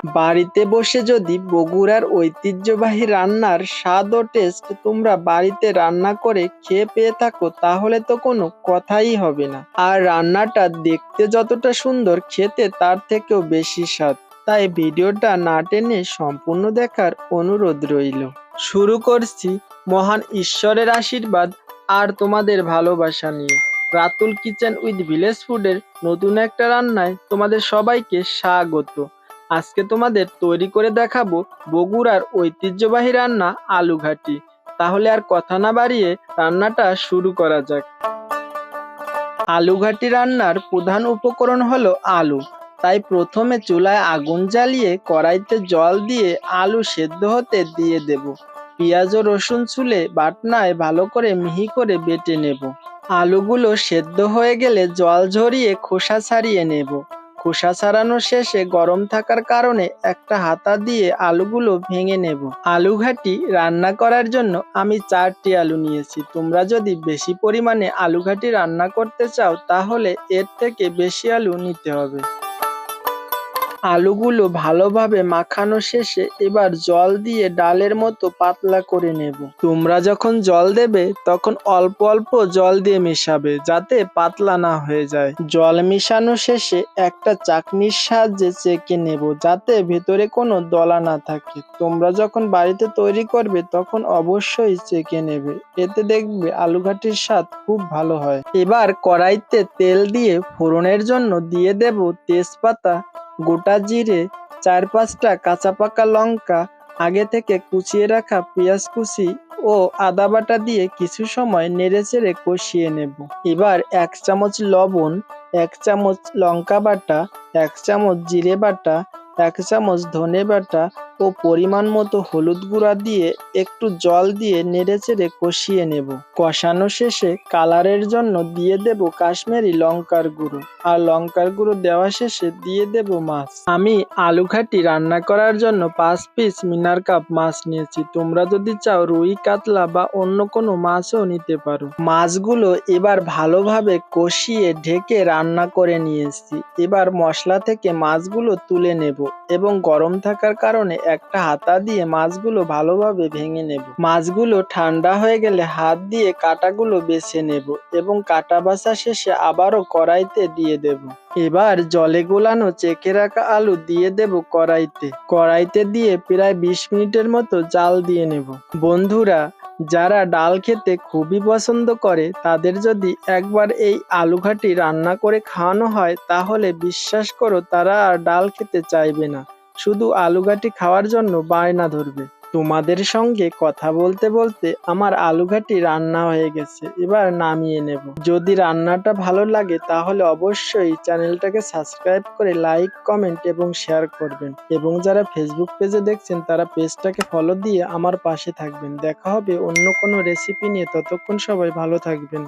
বাড়িতে বসে যদি বগুড়ার ঐতিহ্যবাহী রান্নার স্বাদ ও টেস্ট তোমরা বাড়িতে রান্না করে খেয়ে পেয়ে থাকো তাহলে তো কোনো কথাই হবে না। আর রান্নাটা দেখতে যতটা সুন্দর খেতে তার থেকেও বেশি স্বাদ। তাই ভিডিওটা না টেনে সম্পূর্ণ দেখার অনুরোধ রইল। শুরু করছি মহান ঈশ্বরের আশীর্বাদ আর তোমাদের ভালোবাসা নিয়ে। রাতুল কিচেন উইথ ভিলেজ ফুডের নতুন একটা রান্নায় তোমাদের সবাইকে স্বাগত। আজকে তোমাদের তৈরি করে দেখাবো বগুড়ার ঐতিহ্যবাহী রান্না আলু ঘাটি। তাহলে আর কথা না বাড়িয়ে রান্নাটা শুরু করা যাক। আলু ঘাটি রান্নার প্রধান উপকরণ হলো আলু। তাই প্রথমে চুলায় আগুন জ্বালিয়ে কড়াইতে জল দিয়ে আলু সেদ্ধ হতে দিয়ে দেব। পেঁয়াজ ও রসুন ছুলে বাটনায় ভালো করে মিহি করে বেটে নেব। আলুগুলো সেদ্ধ হয়ে গেলে জল ঝরিয়ে খোসা ছাড়িয়ে নেব। খোসা ছাড়ানো শেষে গরম থাকার কারণে একটা হাতা দিয়ে আলুগুলো ভেঙে নেব। আলু ঘাটি রান্না করার জন্য আমি 4টি আলু নিয়েছি। তোমরা যদি বেশি পরিমাণে আলু ঘাটি রান্না করতে চাও তাহলে এর থেকে বেশি আলু নিতে হবে। আলুগুলো ভালোভাবে মাখানো শেষে এবার জল দিয়ে ডালের মতো পাতলা করে নেব। তোমরা যখন জল দেবে তখন অল্প অল্প জল দিয়ে মেশাবে যাতে পাতলা না হয়ে যায়। জল মেশানো শেষে একটা চাকনির সাহায্যে চেকে নেব যাতে ভেতরে কোনো দলা না থাকে। তোমরা যখন বাড়িতে তৈরি করবে তখন অবশ্যই চেকে নেবে, এতে দেখবে আলু ঘাটির স্বাদ খুব ভালো হয়। এবার কড়াইতে তেল দিয়ে ফোড়নের জন্য দিয়ে দেব তেজপাতা, গোটা জিরে, 4-5টা কাঁচা পাকা লঙ্কা, আগে থেকে কুচিয়ে রাখা পেঁয়াজ কুচি ও আদা বাটা দিয়ে কিছু সময় নেড়েচেড়ে কষিয়ে নেব। এবার 1 চামচ লবণ, 1 চামচ লঙ্কা বাটা, 1 চামচ জিরে বাটা, 1 চামচ ধনে বাটা ও পরিমাণ মতো হলুদ গুঁড়া দিয়ে একটু জল দিয়ে নেড়েচেড়ে কষিয়ে নেব। কষানো শেষে কালারের জন্য দিয়ে দেব কাশ্মীরি লঙ্কার গুঁড়ো, আর লঙ্কার গুঁড়ো দেওয়া শেষে দিয়ে দেব মাছ। আমি আলু ঘাটি রান্না করার জন্য 5 পিস মিনার কাপ মাছ নিয়েছি। তোমরা যদি চাও রুই, কাতলা বা অন্য কোনো মাছও নিতে পারো। মাছগুলো এবার ভালোভাবে কষিয়ে ঢেকে রান্না করে নিয়েছি। এবার মশলা থেকে মাছগুলো তুলে নেব এবং গরম থাকার কারণে একটা হাতা দিয়ে মাছগুলো ভালোভাবে ভেঙে নেব। মাছগুলো ঠান্ডা হয়ে গেলে হাত দিয়ে কাঁটাগুলো বেছে নেব এবং কাঁটা বাছা শেষে আবারও কড়াইতে দিয়ে দেব। এবার জলে গোলানো চেকে রাখা আলু দিয়ে দেব কড়াইতে দিয়ে প্রায় 20 মিনিটের মতো জাল দিয়ে নেব। বন্ধুরা, যারা ডাল খেতে খুবই পছন্দ করে তাদের যদি একবার এই আলু ঘাটি রান্না করে খাওয়ানো হয় তাহলে বিশ্বাস করো তারা আর ডাল খেতে চাইবে না, শুধু আলু ঘাটি খাওয়ার জন্য বায়না ধরবে। তোমাদের সঙ্গে কথা বলতে বলতে আমার আলু ঘাটি রান্না হয়ে গেছে, এবার নামিয়ে নেব। যদি রান্নাটা ভালো লাগে তাহলে অবশ্যই চ্যানেলটাকে সাবস্ক্রাইব করে লাইক, কমেন্ট এবং শেয়ার করবেন, এবং যারা ফেসবুক পেজে দেখছেন তারা পেজটাকে ফলো দিয়ে আমার পাশে থাকবেন। দেখা হবে অন্য কোনো রেসিপি নিয়ে, ততক্ষণ সবাই ভালো থাকবেন।